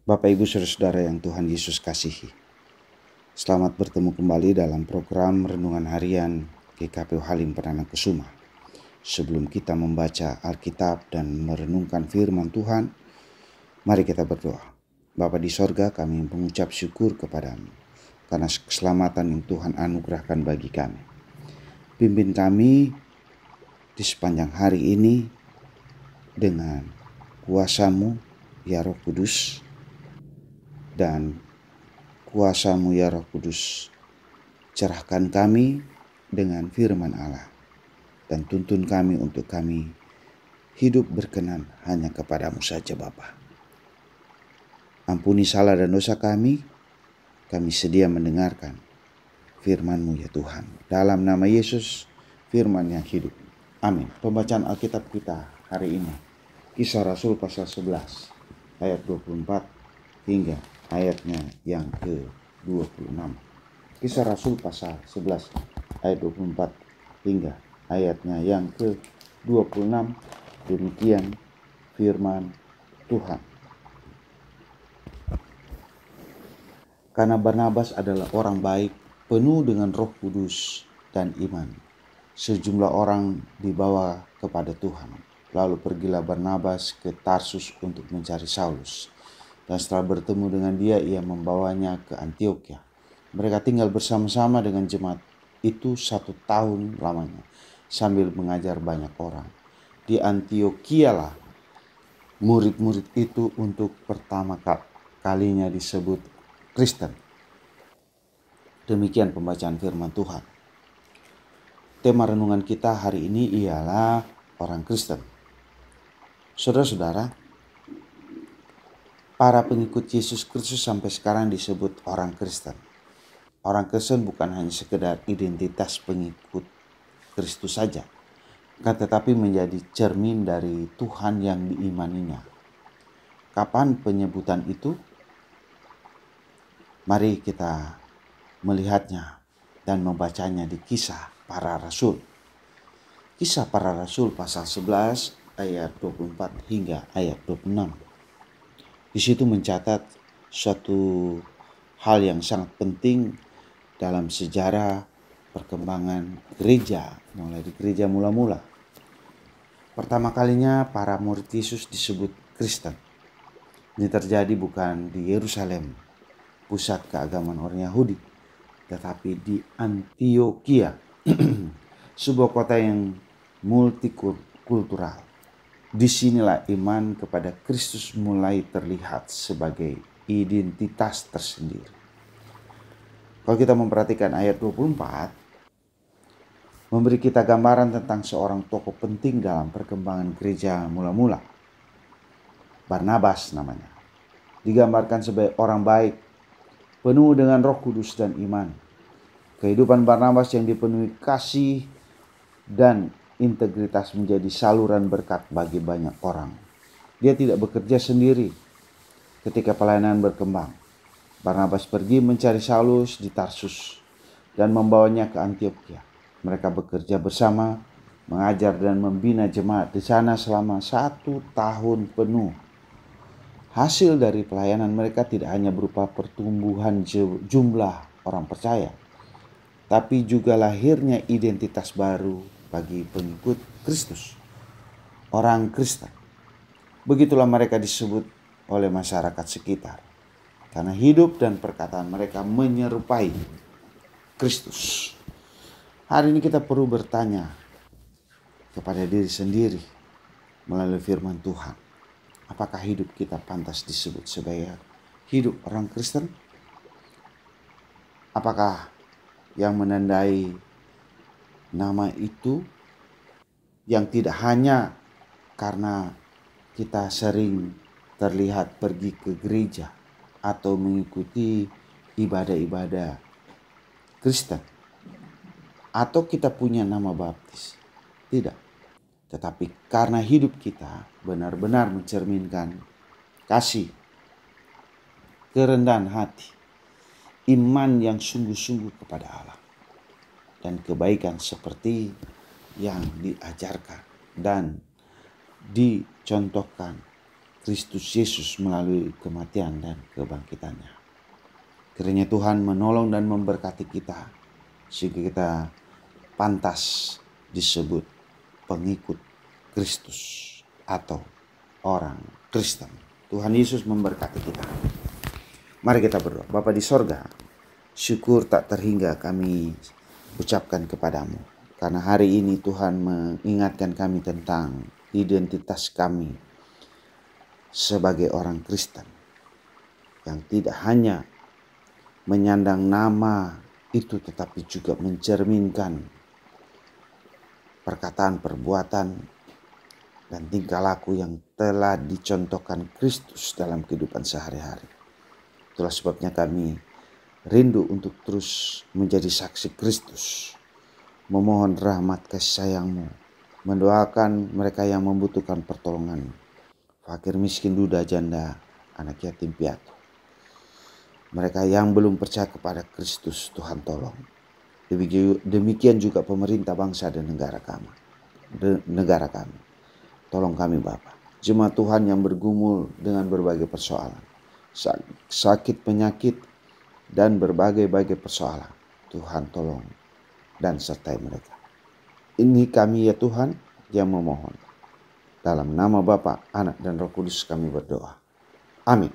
Bapak Ibu Saudara-saudara yang Tuhan Yesus kasihi. Selamat bertemu kembali dalam program Renungan Harian GKP Halim Perdana Kusuma. Sebelum kita membaca Alkitab dan merenungkan firman Tuhan, mari kita berdoa. Bapa di sorga, kami mengucap syukur kepadamu karena keselamatan yang Tuhan anugerahkan bagi kami. Pimpin kami di sepanjang hari ini dengan kuasa-Mu, ya Roh Kudus, dan kuasa-Mu ya Roh Kudus, cerahkan kami dengan firman Allah dan tuntun kami untuk kami hidup berkenan hanya kepadamu saja Bapa. Ampuni salah dan dosa kami sedia mendengarkan firman-Mu ya Tuhan. Dalam nama Yesus, firman yang hidup. Amin. Pembacaan Alkitab kita hari ini, Kisah Rasul pasal 11 ayat 24 hingga ayatnya yang ke-26. Kisah Rasul pasal 11 ayat 24 hingga ayatnya yang ke-26. Demikian firman Tuhan. Karena Barnabas adalah orang baik, penuh dengan Roh Kudus dan iman, sejumlah orang dibawa kepada Tuhan. Lalu pergilah Barnabas ke Tarsus untuk mencari Saulus. Dan setelah bertemu dengan dia, ia membawanya ke Antiokhia. Mereka tinggal bersama-sama dengan jemaat itu 1 tahun lamanya, sambil mengajar banyak orang. Di Antiokhia lah murid-murid itu untuk pertama kalinya disebut Kristen. Demikian pembacaan firman Tuhan. Tema renungan kita hari ini ialah orang Kristen. Saudara-saudara, para pengikut Yesus Kristus sampai sekarang disebut orang Kristen. Orang Kristen bukan hanya sekedar identitas pengikut Kristus saja, tetapi menjadi cermin dari Tuhan yang diimaninya. Kapan penyebutan itu? Mari kita melihatnya dan membacanya di Kisah Para Rasul. Kisah Para Rasul pasal 11 ayat 24 hingga ayat 26. Di situ mencatat suatu hal yang sangat penting dalam sejarah perkembangan gereja, mulai di gereja mula-mula. Pertama kalinya para murid Yesus disebut Kristen. Ini terjadi bukan di Yerusalem, pusat keagamaan orang Yahudi, tetapi di Antiokhia, sebuah kota yang multikultural. Disinilah iman kepada Kristus mulai terlihat sebagai identitas tersendiri. Kalau kita memperhatikan ayat 24, memberi kita gambaran tentang seorang tokoh penting dalam perkembangan gereja mula-mula. Barnabas namanya. Digambarkan sebagai orang baik, penuh dengan Roh Kudus dan iman. Kehidupan Barnabas yang dipenuhi kasih dan integritas menjadi saluran berkat bagi banyak orang. Dia tidak bekerja sendiri ketika pelayanan berkembang. Barnabas pergi mencari Saulus di Tarsus dan membawanya ke Antiokhia. Mereka bekerja bersama, mengajar dan membina jemaat di sana selama 1 tahun penuh. Hasil dari pelayanan mereka tidak hanya berupa pertumbuhan jumlah orang percaya, tapi juga lahirnya identitas baru bagi pengikut Kristus, orang Kristen. Begitulah mereka disebut oleh masyarakat sekitar, karena hidup dan perkataan mereka menyerupai Kristus. Hari ini kita perlu bertanya kepada diri sendiri melalui firman Tuhan. Apakah hidup kita pantas disebut sebagai hidup orang Kristen? Apakah yang menandai nama itu yang tidak hanya karena kita sering terlihat pergi ke gereja atau mengikuti ibadah-ibadah Kristen, atau kita punya nama baptis? Tidak. Tetapi karena hidup kita benar-benar mencerminkan kasih, kerendahan hati, iman yang sungguh-sungguh kepada Allah, dan kebaikan seperti yang diajarkan dan dicontohkan Kristus Yesus melalui kematian dan kebangkitannya. Kiranya Tuhan menolong dan memberkati kita sehingga kita pantas disebut pengikut Kristus atau orang Kristen. Tuhan Yesus memberkati kita. Mari kita berdoa. Bapa di sorga, syukur tak terhingga kami ucapkan kepadamu. Karena hari ini Tuhan mengingatkan kami tentang identitas kami sebagai orang Kristen. Yang tidak hanya menyandang nama itu tetapi juga mencerminkan perkataan, perbuatan, dan tingkah laku yang telah dicontohkan Kristus dalam kehidupan sehari-hari. Itulah sebabnya kami rindu untuk terus menjadi saksi Kristus, memohon rahmat kasih sayang-Mu, mendoakan mereka yang membutuhkan pertolongan, fakir miskin, duda, janda, anak yatim piatu. Mereka yang belum percaya kepada Kristus, Tuhan tolong. Demikian juga pemerintah bangsa dan negara kami. Tolong kami Bapa. Jemaat Tuhan yang bergumul dengan berbagai persoalan, sakit, penyakit, dan berbagai persoalan. Tuhan tolong dan sertai mereka. Ini kami ya Tuhan yang memohon. Dalam nama Bapa, Anak, dan Roh Kudus kami berdoa. Amin.